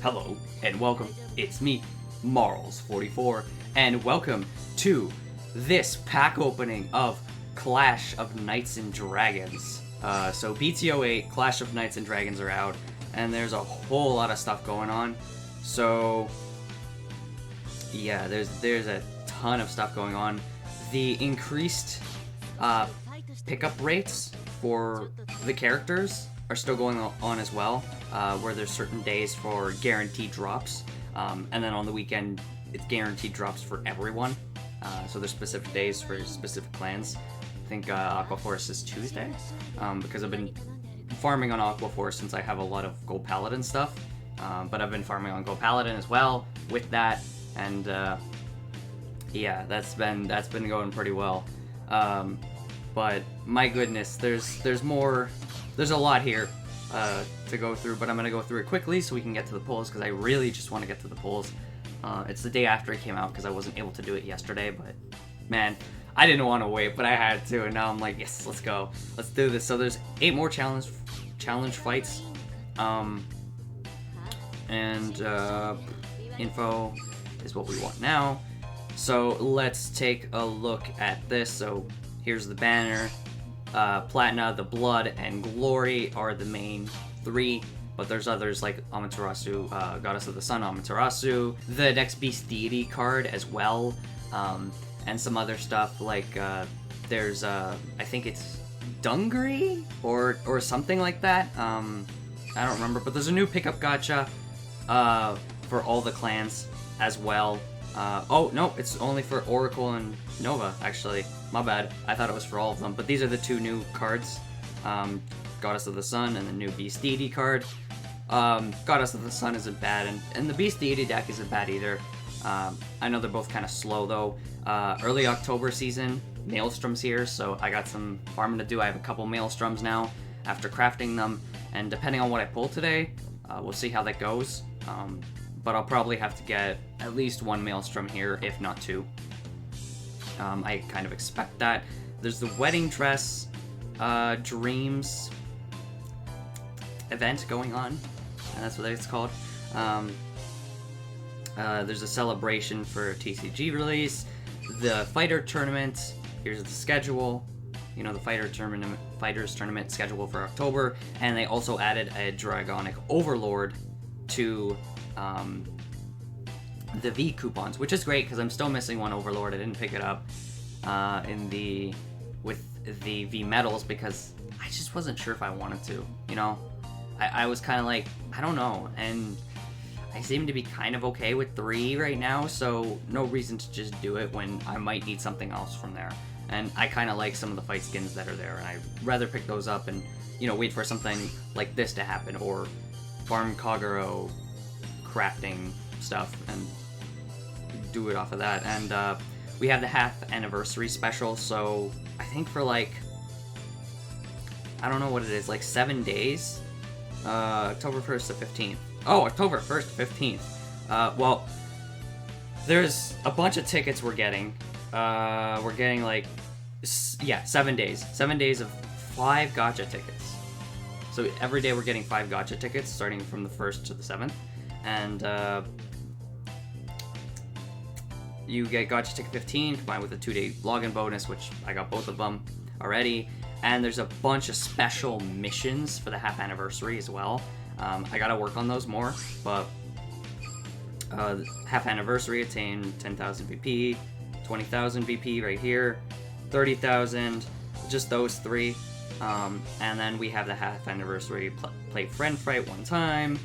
Hello and welcome. It's me, Marls44, and welcome to this pack opening of Clash of Knights and Dragons. So BT08, Clash of Knights and Dragons are out, and there's a whole lot of stuff going on. So yeah, there's a ton of stuff going on. The increased pickup rates for the characters are still going on as well, where there's certain days for guaranteed drops, and then on the weekend it's guaranteed drops for everyone. So there's specific days for specific clans. I think Aqua Force is Tuesday, because I've been farming on Aqua Force since I have a lot of Gold Paladin stuff, but I've been farming on Gold Paladin as well with that, and yeah, that's been going pretty well. But my goodness, there's more. There's a lot here to go through, but I'm going to go through it quickly so we can get to the polls, because I really just want to get to the polls. It's the day after it came out, because I wasn't able to do it yesterday, but man, I didn't want to wait, but I had to, and now I'm like, yes, let's go. Let's do this. So there's 8 more challenge fights, and info is what we want now. So let's take a look at this. So here's the banner. Platina, the Blood, and Glory are the main 3, but there's others like Amaterasu, Goddess of the Sun, Amaterasu, the next Beast Deity card as well, and some other stuff like there's I think it's Dungaree or something like that. I don't remember, but there's a new pickup gacha for all the clans as well. Oh no, it's only for Oracle and Nova, actually. My bad. I thought it was for all of them, but these are the 2 new cards. Goddess of the Sun and the new Beast Deity card. Goddess of the Sun isn't bad, and the Beast Deity deck isn't bad either. I know they're both kind of slow though. Early October season, Maelstrom's here, so I got some farming to do. I have a couple Maelstroms now after crafting them, and depending on what I pull today, we'll see how that goes. But I'll probably have to get at least 1 Maelstrom here, if not 2. I kind of expect that. There's the Wedding Dress Dreams event going on, and that's what it's called. There's a celebration for a TCG release. The Fighter Tournament, here's the schedule. You know, the Fighters Tournament schedule for October, and they also added a Dragonic Overlord to the V coupons, which is great because I'm still missing 1 Overlord. I didn't pick it up with the V medals because I just wasn't sure if I wanted to. You know, I was kind of like, I don't know, and I seem to be kind of okay with 3 right now, so no reason to just do it when I might need something else from there. And I kind of like some of the fight skins that are there, and I'd rather pick those up and, you know, wait for something like this to happen, or farm Kagero crafting stuff and do it off of that. And we have the half anniversary special, so I think for like, I don't know what it is, like 7 days, October 1st to 15th. Oh, October 1st to 15th. Well, there's a bunch of tickets we're getting. We're getting like, yeah, 7 days. 7 days of 5 gacha tickets. So every day we're getting 5 gacha tickets, starting from the 1st to the 7th. And you get gacha ticket 15 combined with a 2-day login bonus, which I got both of them already. And there's a bunch of special missions for the half anniversary as well. I gotta work on those more, but half anniversary attain 10,000 VP, 20,000 VP right here, 30,000, just those 3. And then we have the half anniversary play friend fight 1 time,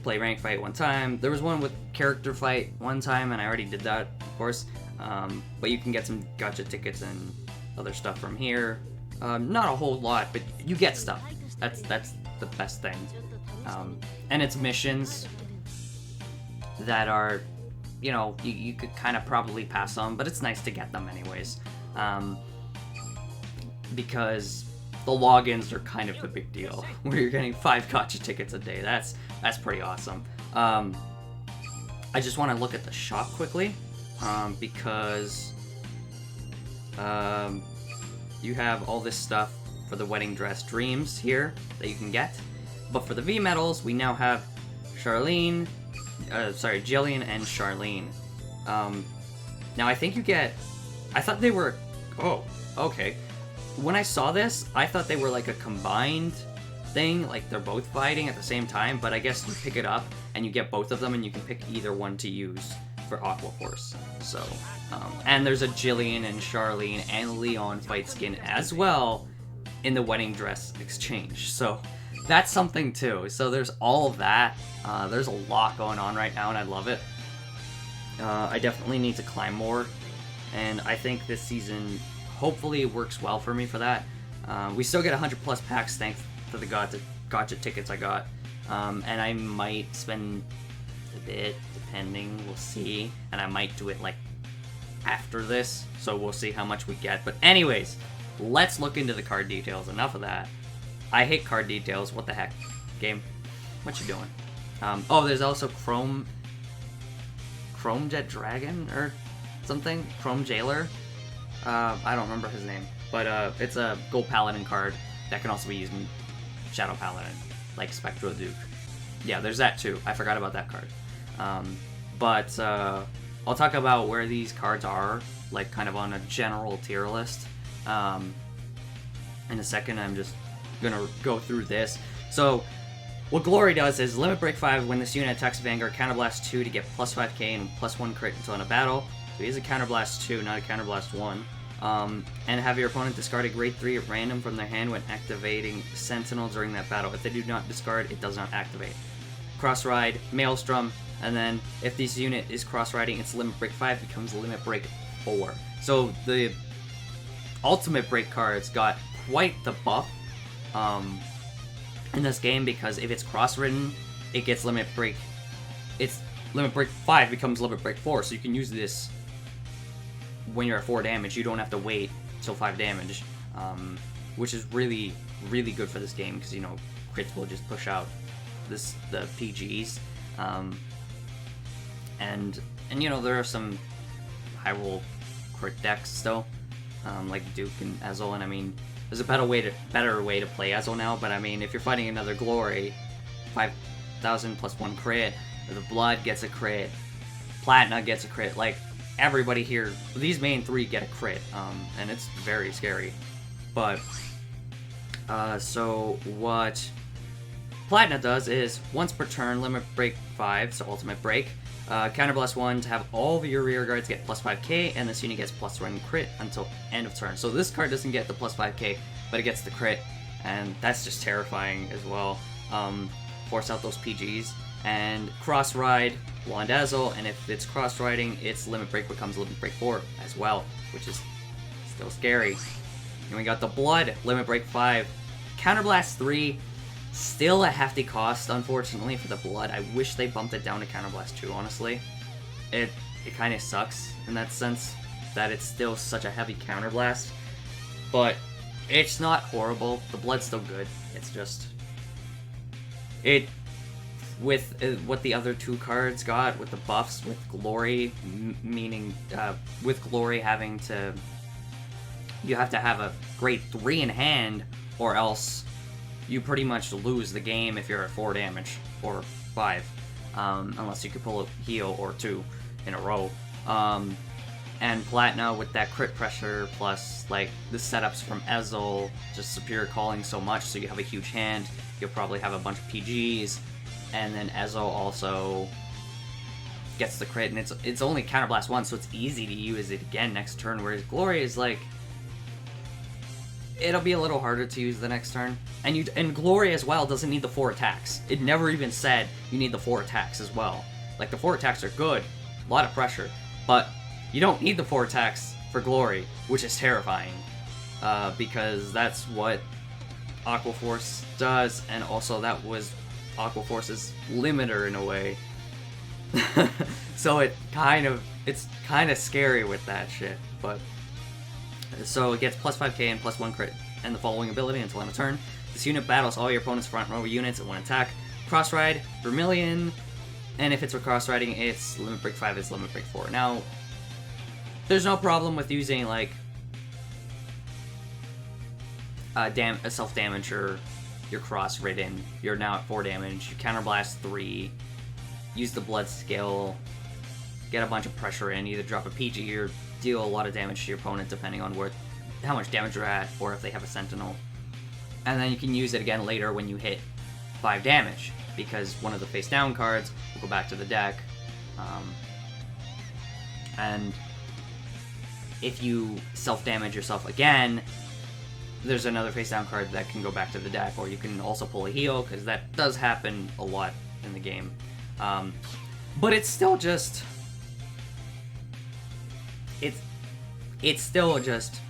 play rank fight 1 time. There was one with character fight 1 time, and I already did that, of course. But you can get some gacha tickets and other stuff from here. Not a whole lot, but you get stuff. That's the best thing. And it's missions that are, you know, you could kind of probably pass on, but it's nice to get them anyways. Because the logins are kind of the big deal, where you're getting 5 gacha tickets a day. That's pretty awesome. I just want to look at the shop quickly, because you have all this stuff for the Wedding Dress Dreams here that you can get. But for the V medals, we now have Charlene, Jillian and Charlene. Now I think you get, I thought they were, oh, okay. When I saw this, I thought they were like a combined thing, like they're both fighting at the same time, but I guess you pick it up and you get both of them and you can pick either one to use for Aqua Force. So, and there's a Jillian and Charlene and Leon fight skin as well in the wedding dress exchange. So that's something too. So there's all of that. There's a lot going on right now and I love it. I definitely need to climb more, and I think this season hopefully works well for me for that. We still get 100 plus packs thanks to the gotcha tickets I got, and I might spend a bit depending, we'll see, and I might do it like after this, so we'll see how much we get. But anyways, let's look into the card details. Enough of that. I hate card details. What the heck, game? What you doing? Oh, there's also Chromejailer Dragon or something? Chromejailer? I don't remember his name, but it's a gold Paladin card that can also be used in Shadow Paladin, like Spectral Duke. Yeah, there's that too. I forgot about that card. But I'll talk about where these cards are, like kind of on a general tier list. In a second, I'm just gonna go through this. So, what Glory does is Limit Break 5 when this unit attacks Vanguard, Counterblast 2 to get plus 5k and plus 1 crit until in a battle. So he is a Counterblast 2, not a Counterblast 1. And have your opponent discard a grade 3 at random from their hand when activating Sentinel during that battle. If they do not discard, it does not activate. Cross Ride, Maelstrom, and then if this unit is cross riding, its Limit Break 5 becomes Limit Break 4. So the Ultimate Break cards got quite the buff in this game, because if it's cross-ridden, it gets Limit Break. Its Limit Break 5 becomes Limit Break 4, so you can use this when you're at 4 damage. You don't have to wait till 5 damage, which is really, really good for this game, because, you know, crits will just push out the PGs. And you know, there are some high roll crit decks still, like Duke and Ezel, and I mean, there's a better way to play Ezel now, but I mean, if you're fighting another Glory, 5,000 plus 1 crit, or the Blood gets a crit, Platina gets a crit, like, everybody here, these main 3 get a crit, and it's very scary. But, so what Platina does is, once per turn, Limit Break 5, so Ultimate Break, Counterblast 1 to have all of your rear guards get plus 5k, and this unit gets plus 1 crit until end of turn. So this card doesn't get the plus 5k, but it gets the crit, and that's just terrifying as well. Force out those PGs, and Cross Ride, Wand Ezel, and if it's cross riding, its Limit Break becomes Limit Break 4 as well, which is still scary. And we got the Blood, Limit Break 5, Counterblast 3, still a hefty cost, unfortunately, for the Blood. I wish they bumped it down to Counterblast 2, honestly. It kind of sucks in that sense, that it's still such a heavy Counterblast. But it's not horrible. The Blood's still good. It's just... with what the other 2 cards got, with the buffs, with Glory, meaning, with Glory having to... You have to have a grade 3 in hand, or else you pretty much lose the game if you're at 4 damage, or 5, unless you could pull a heal or 2 in a row. And Platina with that crit pressure, plus like the setups from Ezel, just superior calling so much, so you have a huge hand, you'll probably have a bunch of PGs, and then Ezel also gets the crit, and it's only Counterblast 1, so it's easy to use it again next turn, whereas Glory is like, it'll be a little harder to use the next turn. And Glory as well doesn't need the 4 attacks. It never even said you need the 4 attacks as well. Like, the 4 attacks are good, a lot of pressure, but you don't need the 4 attacks for Glory, which is terrifying, because that's what Aqua Force does, and also that was Aqua Force's limiter in a way. So it's kind of scary with that shit, but... So it gets plus 5k and plus 1 crit, and the following ability until end of turn. This unit battles all your opponent's front row units at 1 attack. Cross Ride, Vermillion, and if it's for cross riding, its Limit Break 5 is Limit Break 4. Now, there's no problem with using like a self-damage, or you're cross-ridden, you're now at 4 damage, you counterblast 3, use the blood skill, get a bunch of pressure in, either drop a PG or deal a lot of damage to your opponent depending on how much damage you're at, or if they have a sentinel. And then you can use it again later when you hit 5 damage, because one of the face down cards will go back to the deck. And if you self-damage yourself again, there's another face down card that can go back to the deck, or you can also pull a heal, because that does happen a lot in the game. But it's still just... It's still just...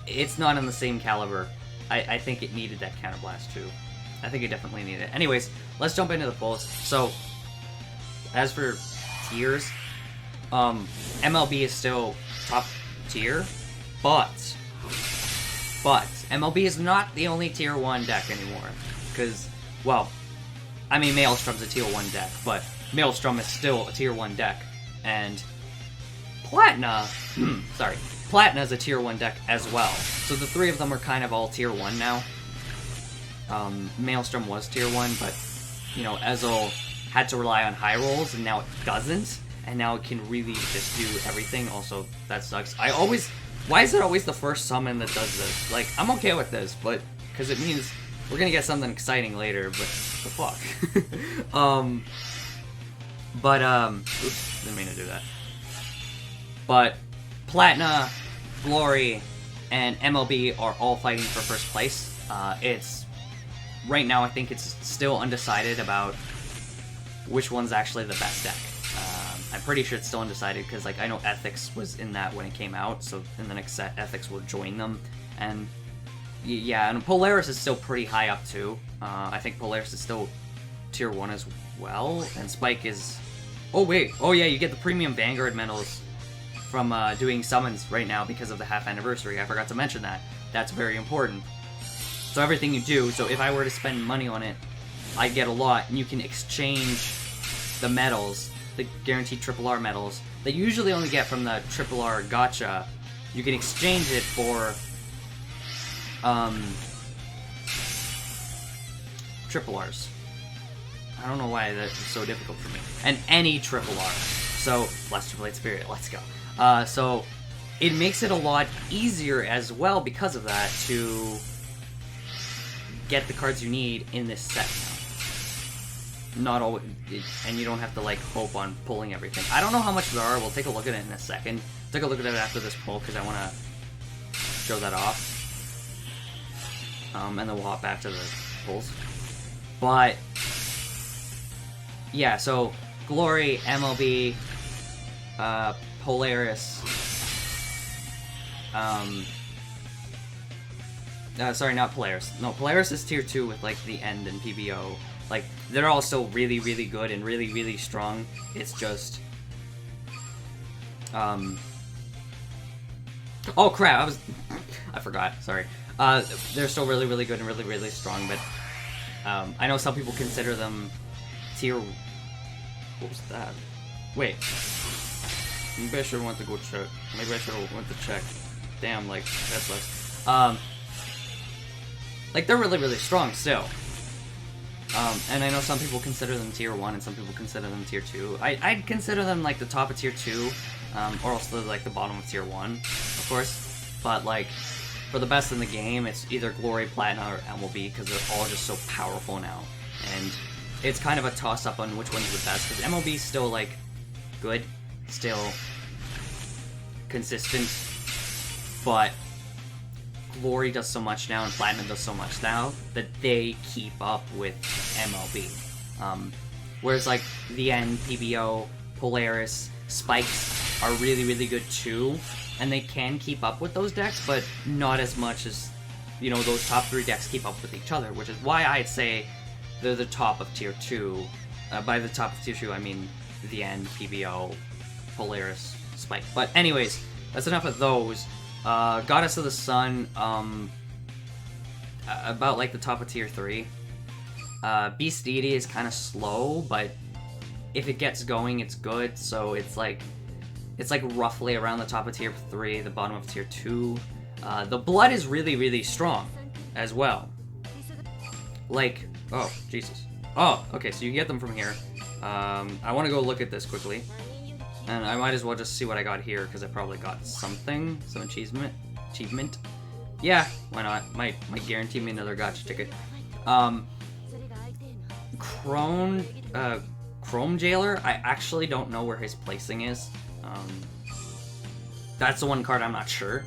It's not on the same caliber. I think it needed that counterblast too. I think it definitely needed it. Anyways, let's jump into the polls. So, as for tiers, MLB is still top tier, but MLB is not the only tier 1 deck anymore. Because, well, I mean, Maelstrom's a tier 1 deck, but Maelstrom is still a tier 1 deck. And Platina, Platina is a tier 1 deck as well. So the three of them are kind of all tier 1 now. Maelstrom was tier 1, but, you know, Ezel had to rely on high rolls, and now it doesn't. And now it can really just do everything. Also, that sucks. Why is it always the first summon that does this? Like, I'm okay with this, but, because it means we're gonna get something exciting later, but the fuck. Oops, didn't mean to do that. But Platina, Glory, and MLB are all fighting for first place. It's right now, I think it's still undecided about which one's actually the best deck. I'm pretty sure it's still undecided, because like I know Ethics was in that when it came out, so in the next set Ethics will join them. And yeah, and Polaris is still pretty high up too. I think Polaris is still tier 1 as well, and Spike is... Oh wait, oh yeah, you get the premium Vanguard medals from doing summons right now because of the half anniversary. I forgot to mention that. That's very important. So everything you do, so if I were to spend money on it, I'd get a lot, and you can exchange the medals, the guaranteed RRR medals, that you usually only get from the RRR gacha. You can exchange it for RRRs. I don't know why that's so difficult for me. And any RRR. So, Blast Triple 8 Spirit, let's go. So, it makes it a lot easier as well because of that to get the cards you need in this set now. Not always, and you don't have to like hope on pulling everything. I don't know how much there are. We'll take a look at it in a second. Take a look at it after this pull because I want to show that off. And then we'll hop back to the pulls. But yeah, so Glory, MLB, Polaris. Sorry, not Polaris. No, Polaris is tier 2 with like the End and PBO. Like, they're all still really, really good and really, really strong. It's just... Oh crap, I forgot, sorry. They're still really, really good and really, really strong, but... I know some people consider them tier... What was that? Wait. Maybe I should have went to go check. Maybe I should have went to check. Damn, like, that sucks. Like, they're really, really strong still. And I know some people consider them tier 1 and some people consider them tier 2. I'd consider them like the top of tier 2, or also like the bottom of tier 1, of course. But like, for the best in the game, it's either Glory, Platina, or MLB, because they're all just so powerful now. And it's kind of a toss-up on which one's the best, because MLB's still like, good, still consistent, but Glory does so much now and Platinum does so much now that they keep up with MLB. Whereas like the End, PBO, Polaris, Spikes are really, really good too, and they can keep up with those decks, but not as much as, you know, those top 3 decks keep up with each other, which is why I'd say they're the top of tier 2. By the top of tier 2, I mean the End, PBO, Polaris, Spike. But anyways, that's enough of those. Goddess of the Sun, about like the top of tier 3. Beast Deity is kind of slow, but if it gets going, it's good. So it's like roughly around the top of tier 3, the bottom of tier 2. The Blood is really, really strong as well. Like, oh, Jesus. Oh, okay, so you can get them from here. I want to go look at this quickly. And I might as well just see what I got here, because I probably got something. Some achievement. Yeah, why not? Might guarantee me another gacha ticket. Chromejailer, I actually don't know where his placing is. That's the one card I'm not sure.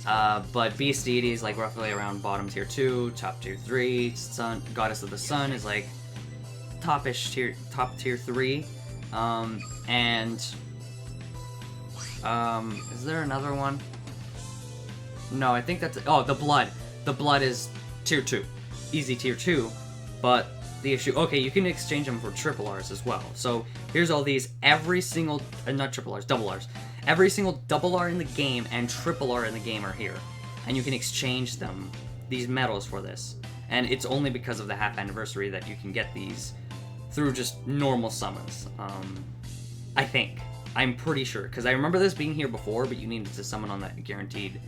But Beast Deity is like roughly around bottom tier 2, top tier 3. Sun, Goddess of the Sun is like top tier 3. Is there another one? No, I think that's... Oh, the Blood. The Blood is tier 2. Easy tier 2. But the issue... Okay, you can exchange them for triple Rs as well. So, here's all these. Every single... not triple Rs, double Rs. Every single double R in the game and triple R in the game are here. And you can exchange them, these medals, for this. And it's only because of the half anniversary that you can get these through just normal summons. I think. I'm pretty sure. Because I remember this being here before, but you needed to summon on that guaranteed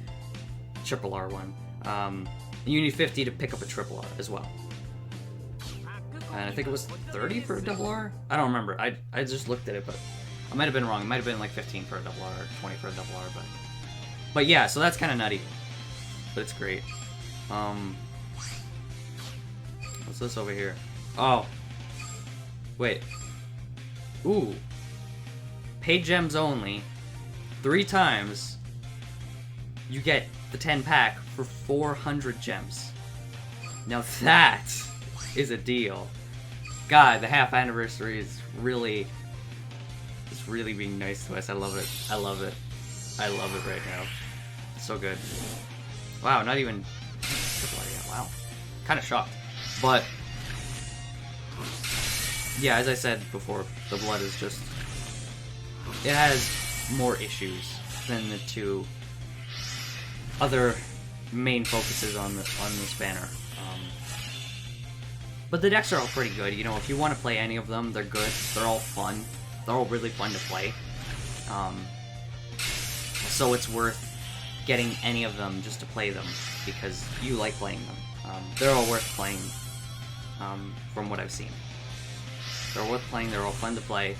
triple R one. You need 50 to pick up a triple R as well. And I think it was 30 for a double R? I don't remember. I just looked at it, but I might have been wrong. It might have been like 15 for a double R or 20 for a double R, but yeah, so that's kind of nutty. But it's great. What's this over here? Oh. Wait. Ooh. Pay gems only. 3 times. You get the 10 pack for 400 gems. Now that is a deal. God, the half anniversary is really... It's really being nice to us. I love it. I love it. I love it right now. So good. Wow, not even triple R yet. Wow. Kind of shocked. But yeah, as I said before, the Blood is just... It has more issues than the 2 other main focuses on this banner. But the decks are all pretty good. You know, if you want to play any of them, they're good. They're all fun. They're all really fun to play. So it's worth getting any of them just to play them because you like playing them. They're all worth playing from what I've seen. They're worth playing. They're all fun to play.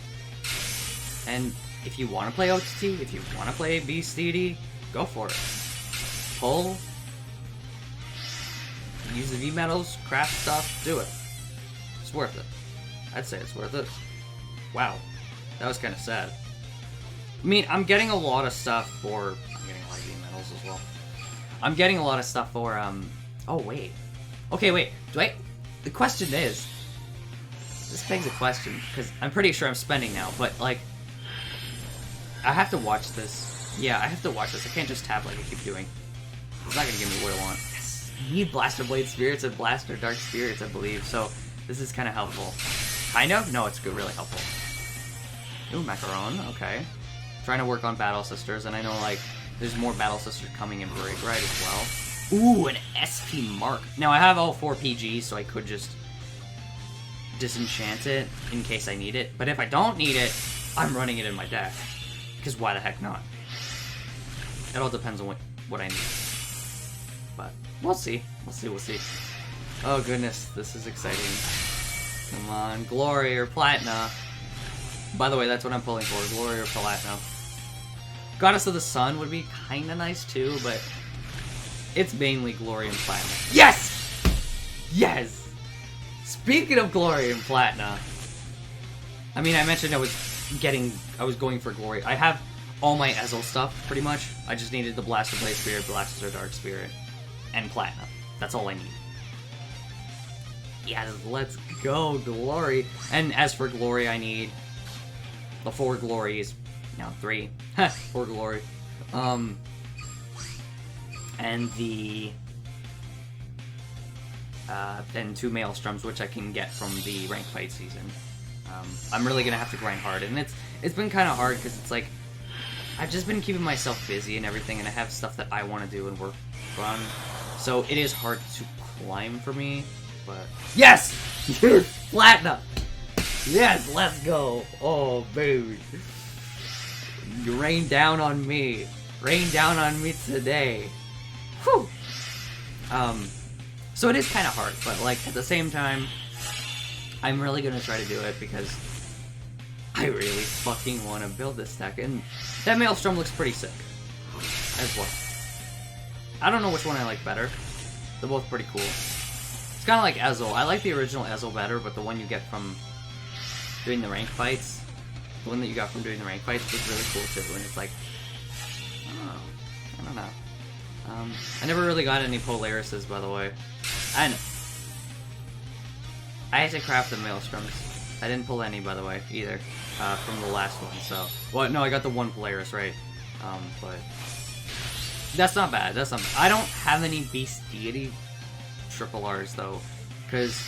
And if you want to play OTT, if you want to play Beast Deity, go for it. Pull. Use the V-metals, craft stuff, do it. It's worth it. I'd say it's worth it. Wow. That was kind of sad. I mean, I'm getting a lot of stuff for... I'm getting a lot of V-metals as well. I'm getting a lot of stuff for, Oh, wait. Okay, wait. The question is... This begs a question, because I'm pretty sure I'm spending now, but, like... I have to watch this. Yeah, I have to watch this. I can't just tap like I keep doing. It's not gonna give me what I want. Yes. I need Blaster Blade Spirits and Blaster Dark Spirits, I believe, so this is kind of helpful. Kind of? No, it's good, really helpful. Ooh, Macaron, okay. Trying to work on Battle Sisters, and I know, like, there's more Battle Sisters coming in Break Ride as well. Ooh, an SP Mark. Now, I have all 4 PGs, so I could just disenchant it in case I need it. But if I don't need it, I'm running it in my deck. Because why the heck not? It all depends on what I need. But we'll see. We'll see. Oh goodness, this is exciting. Come on, Glory or Platina. By the way, that's what I'm pulling for, Glory or Platina. Goddess of the Sun would be kinda nice too, but it's mainly Glory and Platina. Yes! Yes! Speaking of Glory and Platina, I mean, I mentioned I was going for Glory. I have all my Ezel stuff, pretty much. I just needed the Blaster Blade Spirit, Blaster Dark Spirit, and Platina. That's all I need. Yes, let's go, Glory. And as for Glory, I need the 4 Glories. No, 3. 4 Glory. And the... and 2 Maelstroms, which I can get from the ranked fight season. I'm really gonna have to grind hard, and it's been kind of hard because it's like I've just been keeping myself busy and everything, and I have stuff that I want to do and work on, so it is hard to climb for me. But yes, Platina. Yes, let's go. Oh baby, you rain down on me. Rain down on me today. Whew. So it is kind of hard, but like at the same time, I'm really gonna try to do it because I really fucking want to build this deck, and that Maelstrom looks pretty sick as well. I don't know which one I like better. They're both pretty cool. It's kind of like Ezel. I like the original Ezel better, but the one you get from doing the rank fights, the one that you got from doing the rank fights was really cool too, and it's like, I don't know. I never really got any Polarises, by the way. And I had to craft the Maelstroms. I didn't pull any, by the way, either, from the last one, so... Well, no, I got the one Polaris, right? But... That's not bad, that's not bad. I don't have any Beast Deity triple Rs, though, because...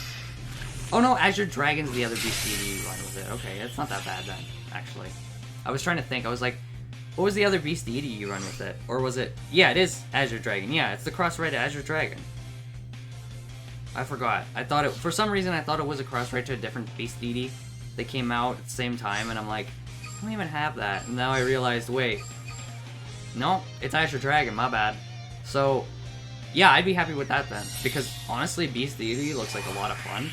Oh no, Azure Dragon's the other Beast Deity you run with it. Okay, that's not that bad then, actually. I was trying to think, I was like, what was the other Beast Deity you run with it? Or was it... Yeah, it is Azure Dragon. Yeah, it's the cross-red Azure Dragon. I forgot. I thought it... For some reason, I thought it was a cross-red to a different Beast Deity. They came out at the same time, and I'm like, I don't even have that. And now I realized, wait. No, it's Azure Dragon, my bad. So, yeah, I'd be happy with that then. Because, honestly, Beast Deity looks like a lot of fun.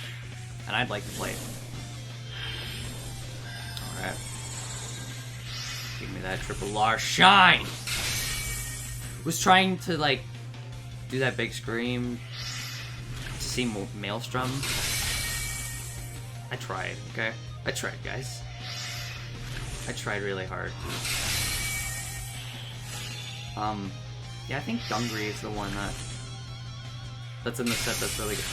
And I'd like to play it. Alright. Give me that triple R shine! Was trying to, like, do that big scream to see Maelstrom. I tried, okay? I tried, guys. I tried really hard. Yeah, I think Dungry is the one that's in the set that's really good.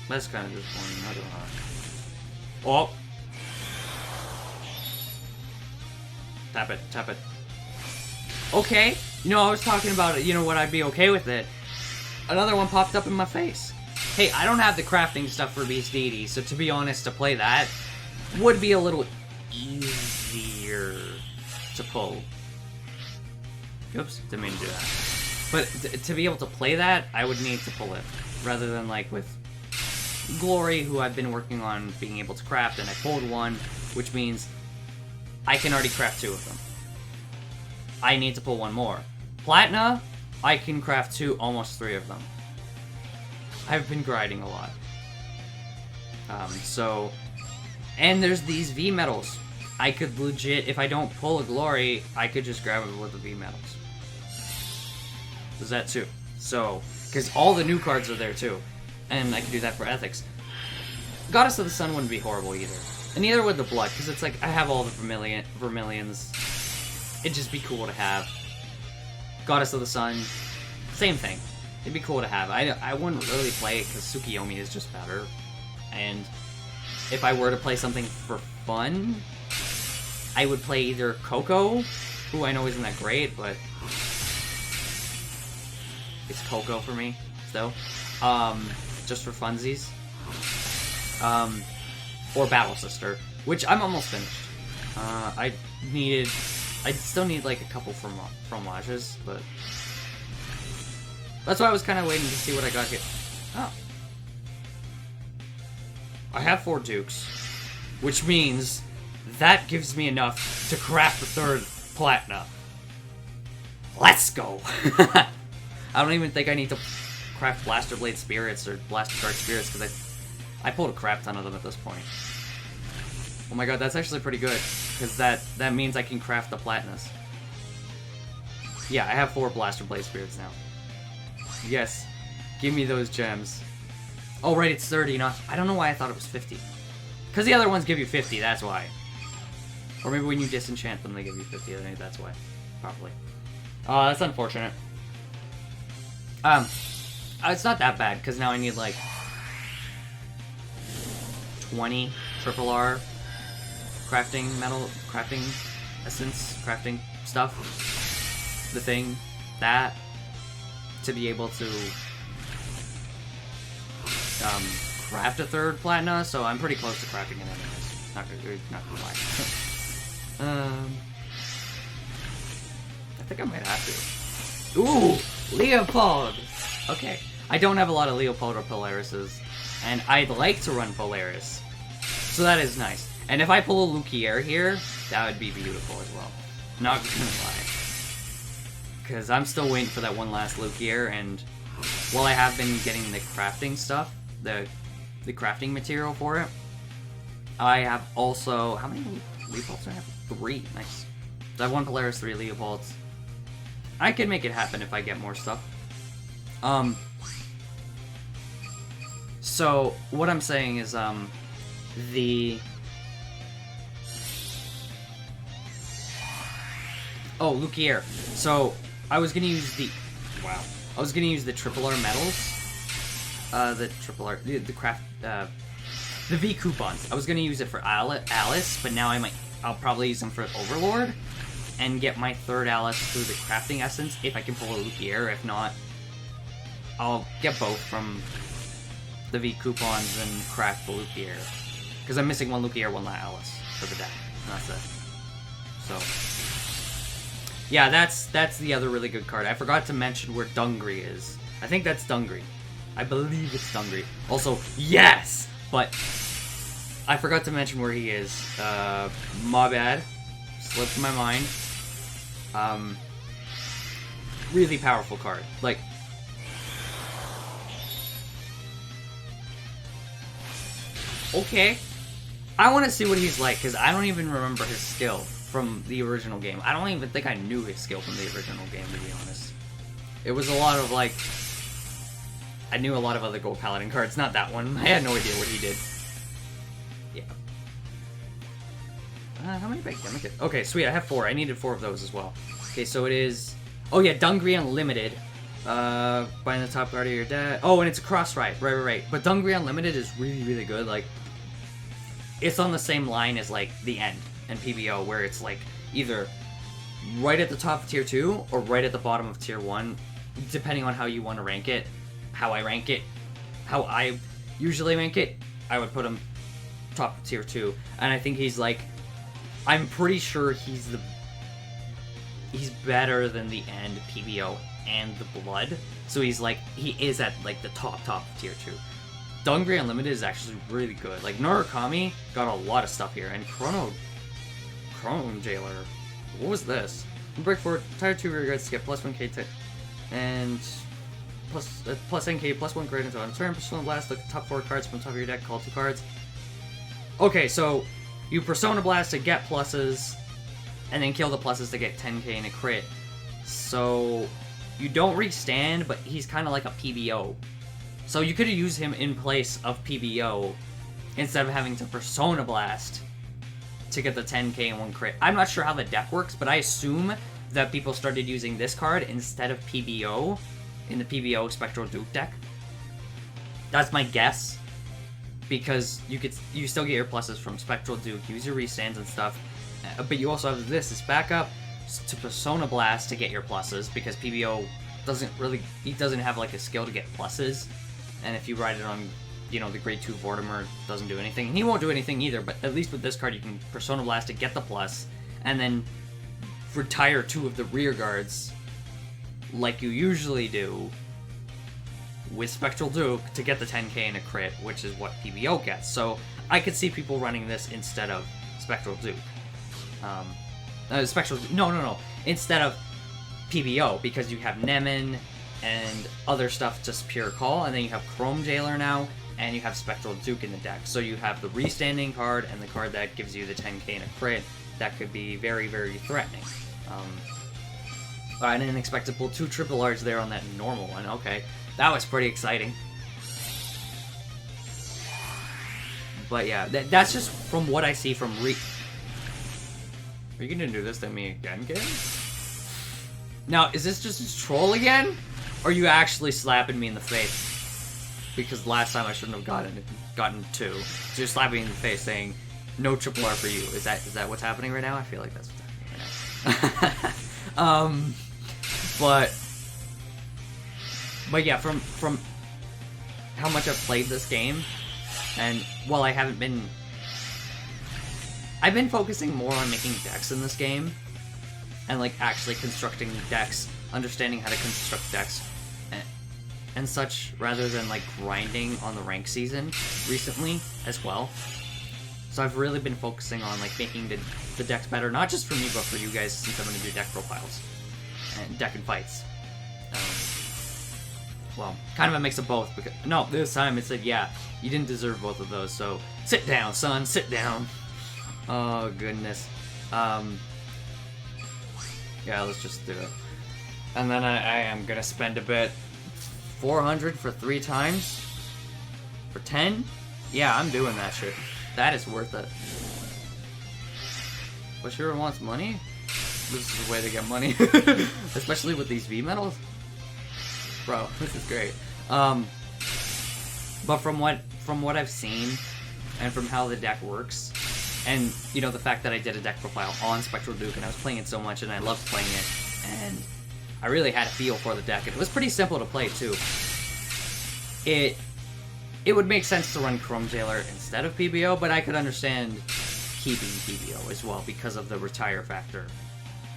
That's kind of disappointing, I don't know. Oh! Tap it, tap it. Okay! You know, I was talking about it, you know what, I'd be okay with it. Another one popped up in my face. Hey, I don't have the crafting stuff for Beast Deity, so to be honest, to play that would be a little easier to pull. Oops, didn't mean to do that. But to be able to play that, I would need to pull it. Rather than like with Glory, who I've been working on being able to craft, and I pulled one, which means I can already craft 2 of them. I need to pull one more. Platina, I can craft 2, almost 3 of them. I've been grinding a lot. And there's these V metals. I could legit, if I don't pull a Glory, I could just grab it with the V metals. There's that too. So, because all the new cards are there too. And I could do that for Ethics. Goddess of the Sun wouldn't be horrible either. And neither would the Blood, because it's like, I have all the Vermillions. It'd just be cool to have. Goddess of the Sun, same thing. It'd be cool to have. I wouldn't really play it because Tsukiyomi is just better. And if I were to play something for fun, I would play either Coco, who I know isn't that great, but it's Coco for me, still. Just for funsies. Or Battle Sister, which I'm almost finished. I still need like a couple fromages, but that's why I was kind of waiting to see what I got here. Oh. I have 4 Dukes, which means that gives me enough to craft the 3rd Platina. Let's go! I don't even think I need to craft Blaster Blade Spirits or Blaster Guard Spirits, because I pulled a crap ton of them at this point. Oh my god, that's actually pretty good, because that means I can craft the Platinas. Yeah, I have 4 Blaster Blade Spirits now. Yes, give me those gems. Oh right, it's 30, not... I don't know why I thought it was 50. Because the other ones give you 50, that's why. Or maybe when you disenchant them, they give you 50, I think that's why. Probably. That's unfortunate. It's not that bad, because now I need, like, 20 triple R crafting essence, crafting stuff. The thing, that, to be able to craft a 3rd Platina, so I'm pretty close to crafting it anyways. Not gonna lie. I think I might have to. Ooh! Leopold! Okay. I don't have a lot of Leopold or Polarises, and I'd like to run Polaris. So that is nice. And if I pull a Lukier here, that would be beautiful as well. Not gonna lie. Because I'm still waiting for that one last Lukier, and while I have been getting the crafting stuff, the crafting material for it, I have also... How many Leopolds do I have? 3. Nice. So I have 1 Polaris, 3 Leopolds. I could make it happen if I get more stuff. So, what I'm saying is, Oh, Lukier. So, I was gonna use the... Wow. I was gonna use the Triple R medals. The Triple R... The craft... the V coupons. I was gonna use it for Alice, but now I'll probably use them for Overlord. And get my 3rd Alice through the crafting essence, if I can pull a Lukier. If not, I'll get both from the V coupons and craft the Lukier. Because I'm missing 1 Lukier, 1 Alice for the deck. And that's it. So... Yeah, that's the other really good card. I forgot to mention where Dungry is. I think that's Dungry. I believe it's Dungry. Also, yes! But I forgot to mention where he is. My bad. Slipped my mind. Really powerful card. Like... Okay. I want to see what he's like, because I don't even remember his skill from the original game. I don't even think I knew his skill from the original game, to be honest. It was a lot of, like... I knew a lot of other Gold Paladin cards, not that one. I had no idea what he did. Yeah. How many big damage? Okay, sweet, I have 4. I needed 4 of those as well. Okay, so it is... Oh yeah, Dungry Unlimited. Buying the top card of your deck. Oh, and it's a cross right. Right. But Dungry Unlimited is really, really good. Like, it's on the same line as, like, the End and PBO, where it's, like, either right at the top of Tier 2 or right at the bottom of Tier 1, depending on how you want to rank it. How I rank it. How I usually rank it, I would put him top of Tier 2. And I think he's, like... I'm pretty sure he's better than the End, PBO, and the Blood. So he's, like... He is at, like, the top of Tier 2. Dungry Unlimited is actually really good. Like, Narukami got a lot of stuff here. And Chromejailer. What was this? Break forward, Tier 2 rear guards to get plus 1k to... And... Plus NK, plus 1 credit on turn. Persona Blast, look at the top 4 cards from the top of your deck, call 2 cards. Okay, so... You Persona Blast to get pluses, and then kill the pluses to get 10k and a crit. So... You don't restand, but he's kind of like a PBO. So you could have used him in place of PBO instead of having to Persona Blast to get the 10k and 1 crit. I'm not sure how the deck works, but I assume that people started using this card instead of PBO in the PBO Spectral Duke deck. That's my guess, because you still get your pluses from Spectral Duke, use your restands and stuff, but you also have this as backup to Persona Blast to get your pluses, because PBO doesn't have like a skill to get pluses. And if you ride it on, you know, the grade 2 Vortimer, doesn't do anything. And he won't do anything either, but at least with this card you can Persona Blast to get the plus, and then retire 2 of the rear guards, like you usually do, with Spectral Duke to get the 10k and a crit, which is what PBO gets. So I could see people running this instead of Spectral Duke. Instead of PBO, because you have Nemen and other stuff to pure call, and then you have Chromejailer now, and you have Spectral Duke in the deck. So you have the restanding card and the card that gives you the 10k and a crit. That could be very, very threatening. I didn't expect to pull 2 triple R's there on that normal one. Okay, that was pretty exciting. But yeah, that's just from what I see from Are you gonna do this to me again, kid? Now, is this just a troll again? Or are you actually slapping me in the face? Because last time I shouldn't have gotten 2. So you're slapping me in the face saying, no triple R for you. Is that what's happening right now? I feel like that's what's happening right now. But yeah, from how much I've played this game, and while I've been focusing more on making decks in this game, and like actually constructing decks, understanding how to construct decks and such, rather than like grinding on the rank season recently as well. So I've really been focusing on like making the decks better, not just for me, but for you guys, since I'm going to do deck profiles and deck and fights. Well, kind of a mix of both. Because, no, this time it said, yeah, you didn't deserve both of those, so sit down, son, sit down. Oh, goodness. Yeah, let's just do it. And then I am gonna spend a bit. 400 for 3 times? For 10? Yeah, I'm doing that shit. That is worth it. Bushiro wants money? This is the way to get money. Especially with these V-metals. Bro, this is great. But from what I've seen, and from how the deck works, and, you know, the fact that I did a deck profile on Spectral Duke, and I was playing it so much, and I loved playing it, and I really had a feel for the deck, and it was pretty simple to play, too. It would make sense to run Chromejailer instead of PBO, but I could understand keeping PBO as well, because of the retire factor.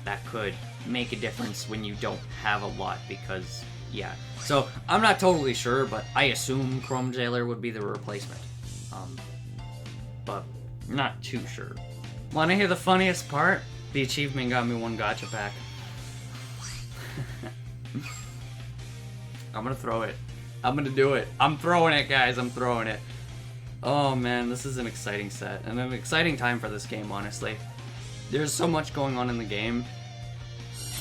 That could make a difference when you don't have a lot, because, yeah. So, I'm not totally sure, but I assume Chromejailer would be the replacement. But not too sure. Wanna hear the funniest part? The achievement got me 1 gacha pack. I'm gonna throw it. I'm gonna do it. I'm throwing it, guys. I'm throwing it. Oh man, this is an exciting set. And an exciting time for this game, honestly. There's so much going on in the game.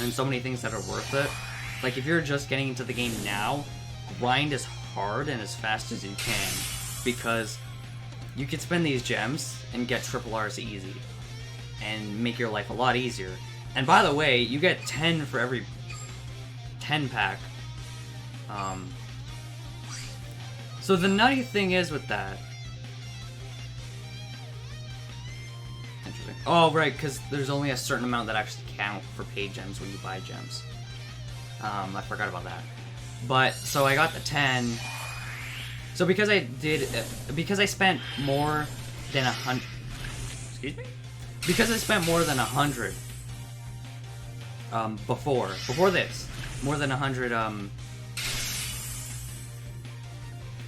And so many things that are worth it. Like, if you're just getting into the game now, grind as hard and as fast as you can. Because you can spend these gems and get triple R's easy. And make your life a lot easier. And by the way, you get 10 for every 10 pack. So the nutty thing is with that... Interesting. Oh, right, because there's only a certain amount that actually count for paid gems when you buy gems. I forgot about that. But, so I got the 10. So because I spent more than 100... Excuse me? Because I spent more than 100 before this, more than 100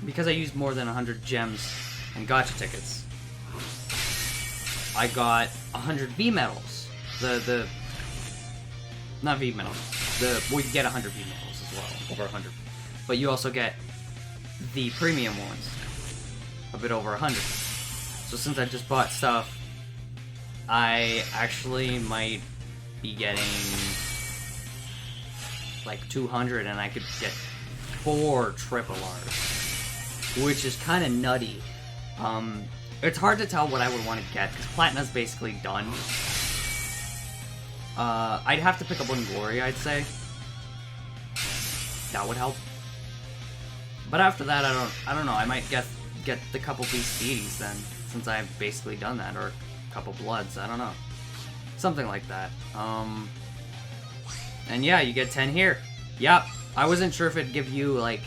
because I used more than 100 gems and gacha tickets, I got 100 V-metals. Not V-metals. Well, you get 100 V-metals as well, over 100. But you also get the premium ones, a bit over 100. So since I just bought stuff, I actually might be getting like 200, and I could get 4 triple R's, which is kind of nutty. It's hard to tell what I would want to get, because Platina's basically done. I'd have to pick up 1 Glory, I'd say. That would help. But after that, I don't know, I might get the couple Beast Deities then, since I've basically done that, or a couple Bloods, I don't know. Something like that. And yeah, you get 10 here. Yep, I wasn't sure if it'd give you, like,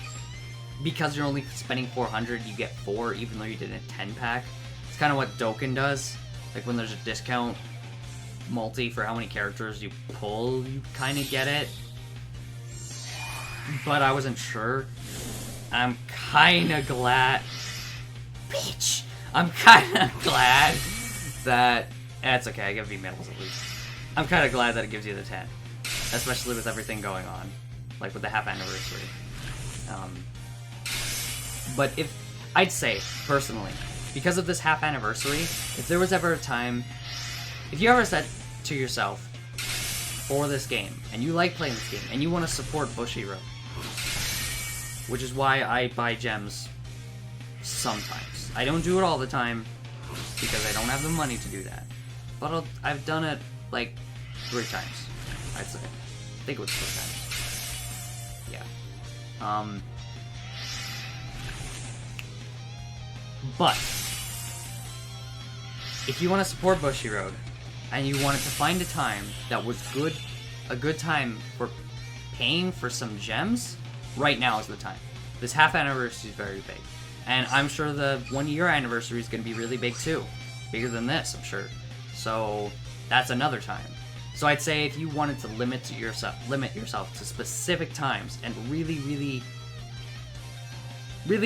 because you're only spending 400, you get 4, even though you did a 10-pack. It's kind of what Dokkan does. Like, when there's a discount multi for how many characters you pull, you kind of get it. But I wasn't sure. I'm kind of glad... Bitch! I'm kind of glad that... It's okay, I get V-metals at least. I'm kind of glad that it gives you the 10. Especially with everything going on. Like with the half anniversary. But if... I'd say, personally, because of this half anniversary, if there was ever a time... If you ever said to yourself, for this game, and you like playing this game, and you want to support Bushiro, which is why I buy gems sometimes. I don't do it all the time, because I don't have the money to do that. But I've done it, like, 3 times, I'd say. I think it was 3 times. Yeah. But, if you want to support Bushiro, and you wanted to find a time that was a good time for paying for some gems, right now is the time. This half anniversary is very big. And I'm sure the 1-year anniversary is going to be really big too. Bigger than this, I'm sure. So that's another time. So I'd say if you wanted to limit yourself to specific times and really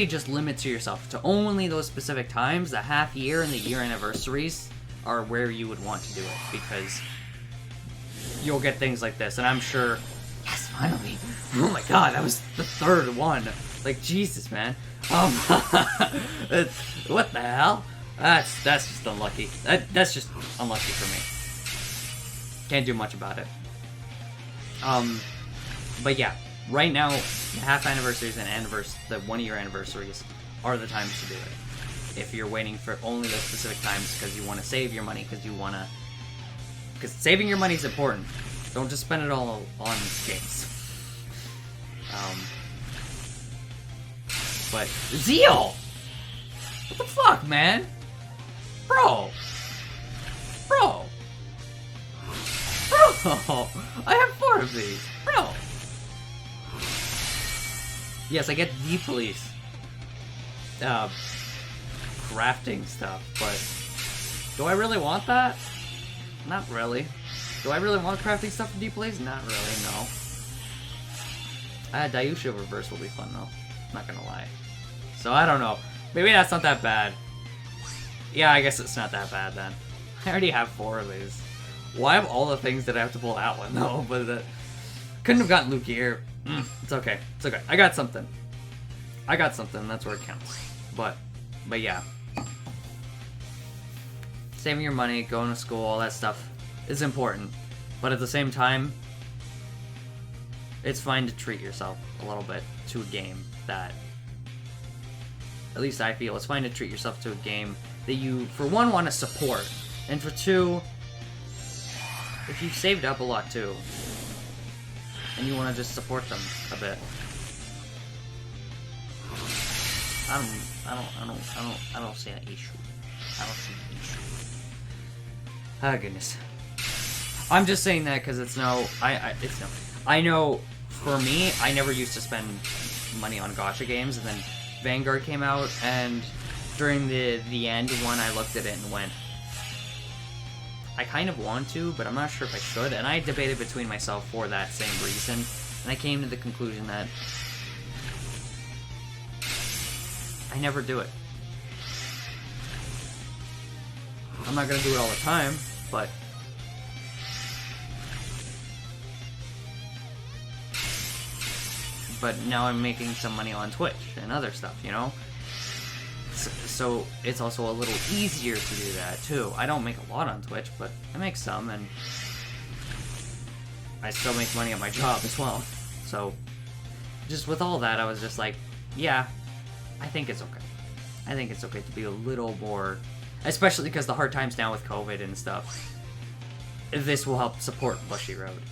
just limit to yourself to only those specific times, the half year and the year anniversaries are where you would want to do it, because you'll get things like this. And I'm sure, yes, finally, Oh my god, that was the third one. Like, Jesus, man. What the hell? That's just unlucky. That's just unlucky for me. Can't do much about it. But yeah, right now, the half anniversaries and the 1 year anniversaries are the times to do it. If you're waiting for only those specific times because you want to save your money, because saving your money is important. Don't just spend it all on games. But Zeal! What the fuck, man? Bro! I have 4 of these. Bro! Yes, I get the police. Crafting stuff, but do I really want that? Not really. Do I really want crafting stuff from Deep Blaze? Not really, no. Dayusha reverse will be fun though. Not gonna lie. So I don't know. Maybe that's not that bad. Yeah, I guess it's not that bad then. I already have 4 of these. Why have all the things that I have to pull out one though? But couldn't have gotten Luke here. It's okay. It's okay. I got something. That's where it counts. But yeah. Saving your money, going to school, all that stuff is important. But at the same time, it's fine to treat yourself a little bit to a game that, at least I feel, it's fine to treat yourself to a game that you, for one, want to support. And for 2, if you've saved up a lot too, and you want to just support them a bit. I don't see an issue. Oh goodness. I'm just saying that because I know for me, I never used to spend money on gacha games, and then Vanguard came out, and during the end one, I looked at it and went, I kind of want to, but I'm not sure if I should, and I debated between myself for that same reason, and I came to the conclusion that I never do it. I'm not gonna do it all the time, but now I'm making some money on Twitch and other stuff, you know? So it's also a little easier to do that, too. I don't make a lot on Twitch, but I make some, and I still make money at my job as well. So, just with all that, I was just like, yeah, I think it's okay. I think it's okay to be a little more, especially because the hard times now with COVID and stuff, this will help support Bushy Road.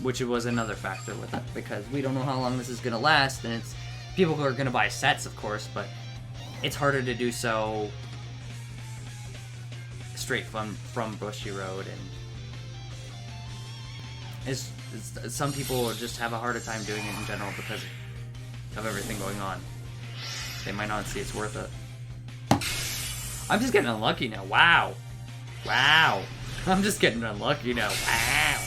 Which was another factor with it, because we don't know how long this is going to last, and it's people are going to buy sets, of course, but it's harder to do so straight from Bushy Road, and some people just have a harder time doing it in general because of everything going on. They might not see it's worth it. I'm just getting unlucky now. Wow. I'm just getting unlucky now. Wow.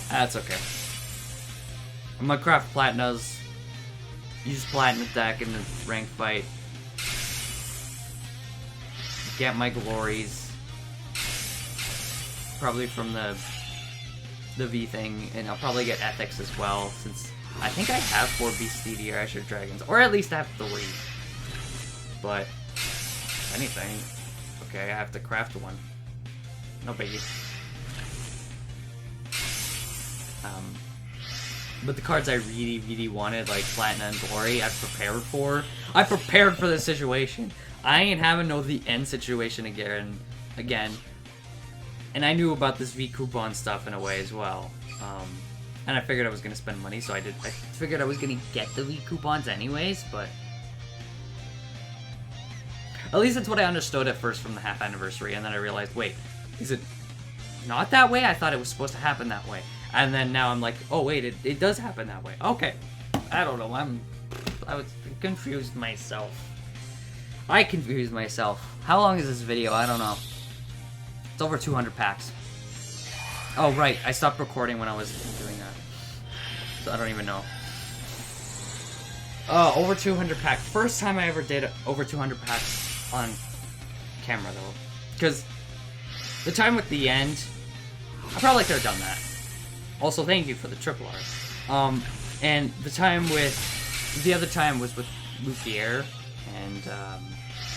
That's okay. I'm gonna craft Platinas. Use Platina deck in the rank fight. Get my glories. Probably from the V thing, and I'll probably get ethics as well, since I think I have 4 Beastie or Asher Dragons, or at least I have 3. But anything. Okay, I have to craft one. No biggie. But the cards I really wanted, like Platina and Glory, I prepared for this situation. I ain't having the end situation again. And I knew about this V coupon stuff in a way as well. And I figured I was gonna spend money, so I did. I figured I was gonna get the V coupons anyways, but at least that's what I understood at first from the half anniversary, and then I realized, wait, is it not that way? I thought it was supposed to happen that way. And then now I'm like, oh wait, it does happen that way. Okay. I don't know, I was confused myself. I confused myself. How long is this video? I don't know. It's over 200 packs. Oh right, I stopped recording when I was doing that. So I don't even know. Oh, over 200 packs. First time I ever did over 200 packs on camera though, because the time with the end, I probably could have done that. Also, thank you for the triple R. And the other time was with Lucier and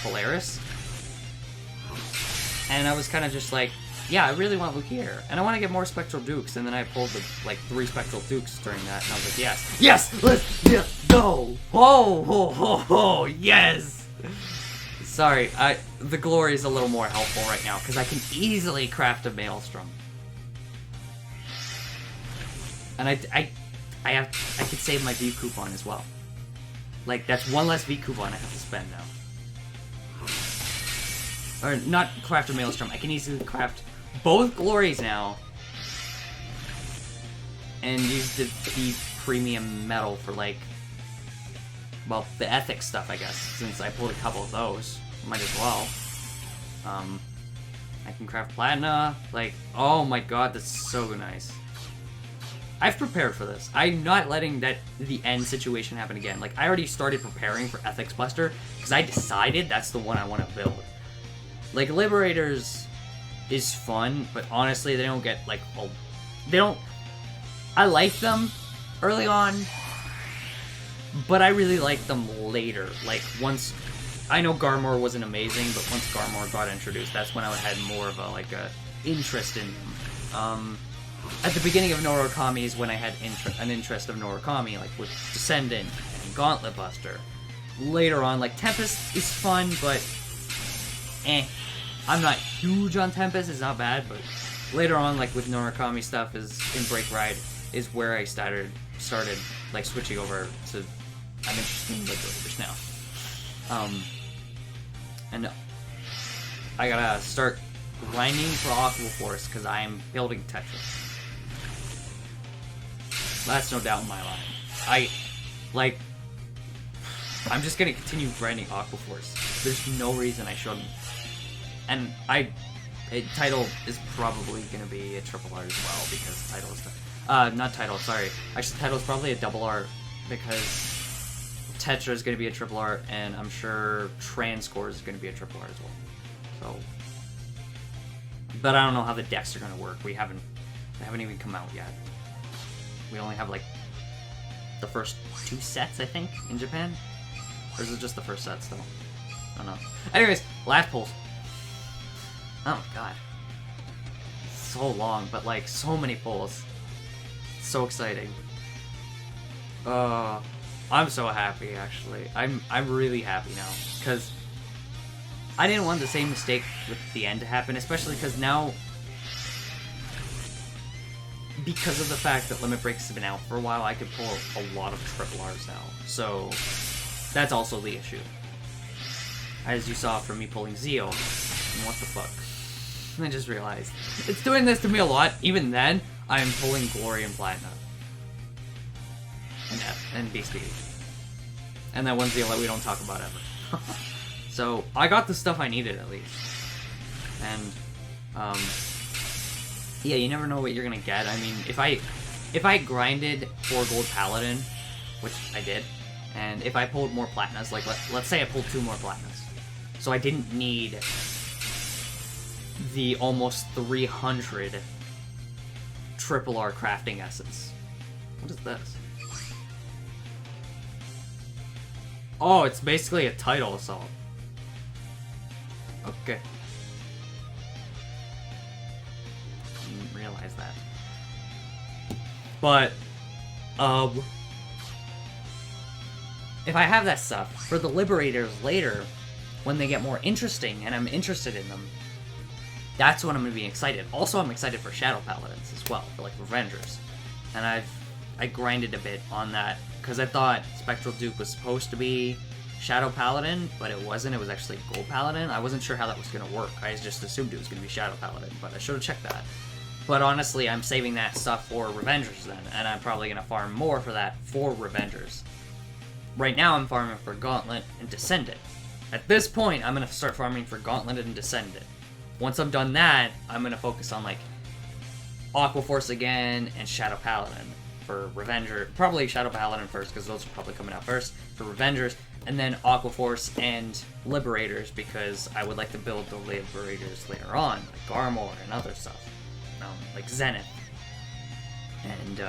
Polaris, and I was kind of just like, yeah, I really want Lucier, and I want to get more Spectral Dukes, and then I pulled the, like, 3 Spectral Dukes during that, and I was like, yes, let's go! Oh, yes! Sorry, the glory is a little more helpful right now, because I can easily craft a Maelstrom. And I could save my V coupon as well. Like, that's one less V coupon I have to spend now. Or, not craft a Maelstrom, I can easily craft both glories now. And use the premium metal for, like, well, the ethics stuff, I guess, since I pulled a couple of those. Might as well. I can craft Platina. Like, oh my god, that's so nice. I've prepared for this. I'm not letting the end situation happen again. Like, I already started preparing for Ethics Buster, because I decided that's the one I want to build. Like, Liberators is fun, but honestly, they don't get, like, I like them early on, but I really like them later. Like, once, I know Garmor wasn't amazing, but once Garmor got introduced, that's when I had more of a interest in them. At the beginning of Narukami is when I had an interest of Narukami, like with Descendant and Gauntlet Buster. Later on, like, Tempest is fun, but I'm not huge on Tempest, it's not bad, but later on, like with Narukami stuff is in Break Ride is where I started like switching over to, I'm interested in Liberators now. And I gotta start grinding for Aqua Force because I'm building Tetris. That's no doubt in my mind. I'm just gonna continue grinding Aqua Force. There's no reason I shouldn't. And title is probably gonna be a triple R as well, because title is not title, sorry. Actually, title is probably a double R, because Tetra is gonna be a triple R, and I'm sure Transcore is gonna be a triple R as well. So, but I don't know how the decks are gonna work. They haven't even come out yet. We only have, like, the first 2 sets, I think, in Japan? Or is it just the first set still? I don't know. Anyways, last pulls. Oh my god. So long, but, like, so many pulls. So exciting. I'm so happy, actually. I'm really happy now, because I didn't want the same mistake with the end to happen, especially because now, because of the fact that Limit Breaks have been out for a while, I could pull a lot of triple Rs now. So, that's also the issue. As you saw from me pulling Zeo. What the fuck? I just realized. It's doing this to me a lot. Even then, I'm pulling Glory and Platina. And F, and Beast Beauty. And that one Zeo that we don't talk about ever. So, I got the stuff I needed, at least. And, yeah, you never know what you're gonna get. I mean, if I grinded 4 gold Paladin, which I did, and if I pulled more Platinas, like, let's say I pulled 2 more Platinas, so I didn't need the almost 300 triple R crafting essence. What is this? Oh, it's basically a title assault. Okay. Didn't realize that. But, if I have that stuff, for the Liberators later, when they get more interesting, and I'm interested in them, that's when I'm going to be excited. Also, I'm excited for Shadow Paladins as well, for, like, Revengers. And I grinded a bit on that, because I thought Spectral Duke was supposed to be Shadow Paladin, but it wasn't. It was actually Gold Paladin. I wasn't sure how that was going to work. I just assumed it was going to be Shadow Paladin, but I should have checked that. But honestly, I'm saving that stuff for Revengers then, and I'm probably going to farm more for that for Revengers. Right now, I'm farming for Gauntlet and Descendant. At this point, I'm going to start farming for Gauntlet and Descendant. Once I'm done that, I'm going to focus on, like, Aqua Force again and Shadow Paladin for Revenger. Probably Shadow Paladin first, because those are probably coming out first for Revengers. And then Aqua Force and Liberators, because I would like to build the Liberators later on, like Armor and other stuff, like Zenith and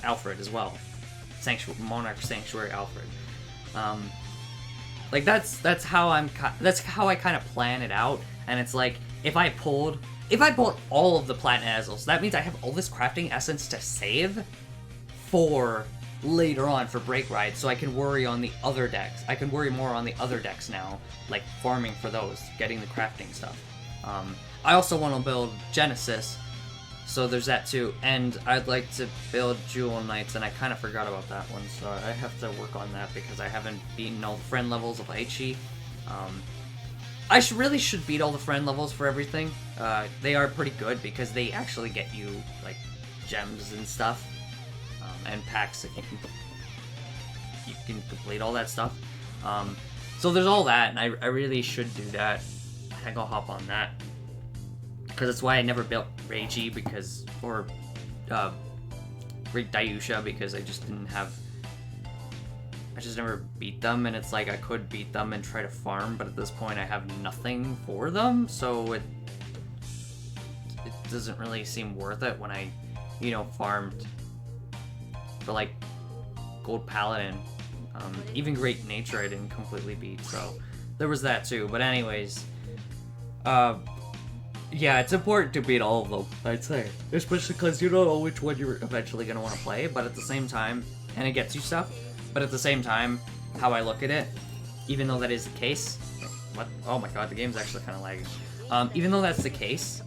Alfred as well, Monarch Sanctuary Alfred. Like that's how I kind of plan it out. And it's like if I pulled all of the Platina Ezels, that means I have all this crafting essence to save for later on for Break Ride, so I can worry on the other decks. I can worry more on the other decks now, like farming for those, getting the crafting stuff. I also want to build Genesis, so there's that too, and I'd like to build Jewel Knights, and I kind of forgot about that one, so I have to work on that because I haven't beaten all the friend levels of Aichi. I really should beat all the friend levels for everything. They are pretty good because they actually get you like gems and stuff. And packs that you can complete all that stuff. So there's all that, and I really should do that. I think I'll hop on that because that's why I never built Reiji or Great Dayusha, because I just never beat them, and it's like I could beat them and try to farm, but at this point I have nothing for them, so it doesn't really seem worth it when I, farmed for like Gold Paladin. Even Great Nature I didn't completely beat, so there was that too. But anyways, yeah, it's important to beat all of them, I'd say. Especially because you don't know which one you're eventually going to want to play, but at the same time, and it gets you stuff, but at the same time, how I look at it, even though that is the case, what? Oh my god, the game's actually kind of lagging. Even though that's the case,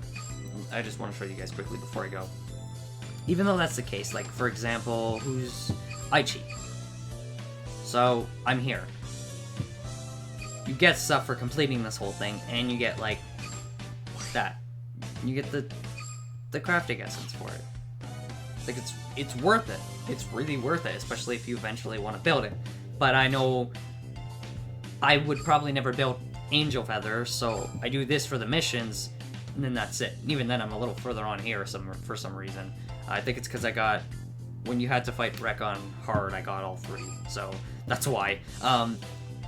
I just want to show you guys quickly before I go. Even though that's the case, like, for example, who's Aichi? So, I'm here. You get stuff for completing this whole thing, and you get, like, that. You get the crafting essence for it. Like, it's worth it. It's really worth it, especially if you eventually want to build it. But I know I would probably never build Angel Feather, so I do this for the missions, and then that's it. And even then, I'm a little further on here for some reason. I think it's because when you had to fight Recon hard, I got all 3, so that's why.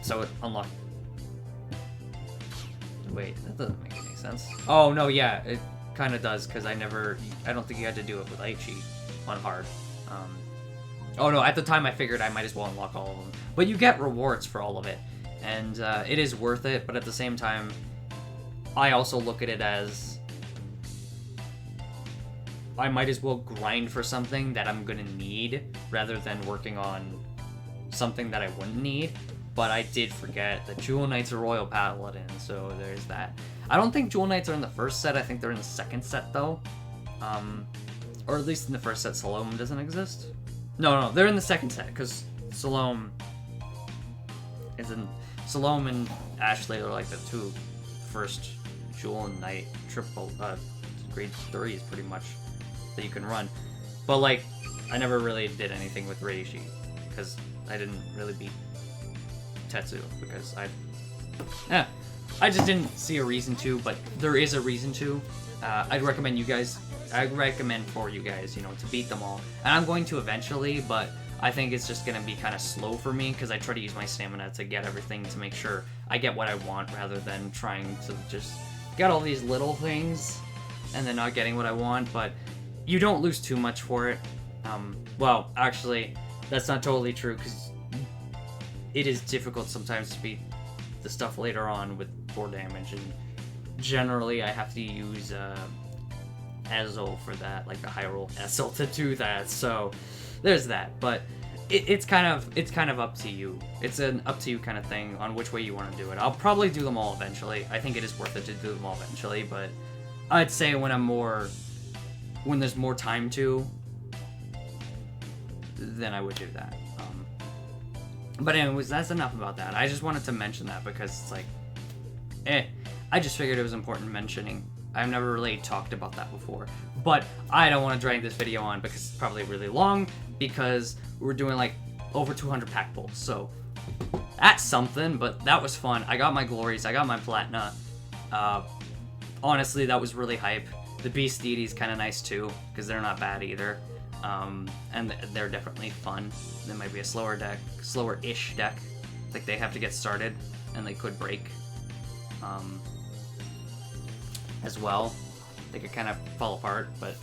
So it unlocked. Wait, that doesn't make any sense. Oh no, yeah, it kind of does, because I don't think you had to do it with Aichi on hard. Oh no, at the time I figured I might as well unlock all of them. But you get rewards for all of it, and it is worth it, but at the same time, I also look at it as I might as well grind for something that I'm gonna need rather than working on something that I wouldn't need. But I did forget that Jewel Knights are Royal Paladin, so there's that. I don't think Jewel Knights are in the first set, I think they're in the second set though. Or at least in the first set, Salome doesn't exist. No, they're in the second set, because Salome and Ashley are like the two first Jewel and Knight triple grade 3s pretty much that you can run. But like, I never really did anything with Reishi because I didn't really beat Tetsu because I just didn't see a reason to, but there is a reason to. I'd recommend for you guys, to beat them all. And I'm going to eventually, but I think it's just going to be kind of slow for me because I try to use my stamina to get everything to make sure I get what I want rather than trying to just get all these little things and then not getting what I want. But you don't lose too much for it. Well, actually, that's not totally true because it is difficult sometimes to beat the stuff later on with 4 damage, and generally I have to use Ezel for that, like the high roll Ezel to do that. So there's that, but it's kind of up to you. It's an up to you kind of thing on which way you want to do it. I'll probably do them all eventually. I think it is worth it to do them all eventually, but I'd say when there's more time to, then I would do that. But anyways, that's enough about that. I just wanted to mention that because it's like, I just figured it was important mentioning. I've never really talked about that before, but I don't want to drag this video on because it's probably really long because we're doing like over 200 pack pulls. So that's something, but that was fun. I got my glories. I got my platina. Honestly, that was really hype. The Beast Deity is kind of nice too because they're not bad either. And they're definitely fun. They might be a slower-ish deck, like they have to get started and they could break as well. They could kind of fall apart, but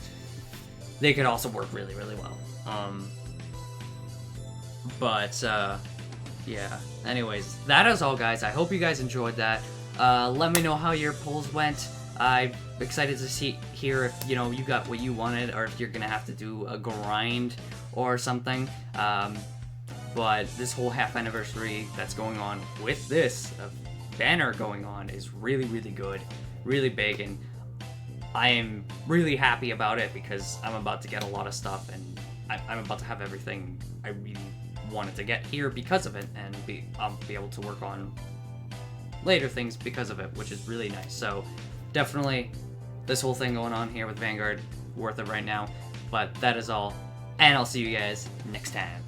they could also work really, really well. Yeah. Anyways, that is all, guys. I hope you guys enjoyed that. Let me know how your polls went. I'm excited to hear if, you know, you got what you wanted, or if you're gonna have to do a grind or something. But this whole half anniversary that's going on with this banner going on is really, really good, really big, and I am really happy about it because I'm about to get a lot of stuff, and I'm about to have everything I really wanted to get here because of it, and I'll be able to work on later things because of it, which is really nice. So definitely this whole thing going on here with Vanguard, worth it right now. But that is all, and I'll see you guys next time.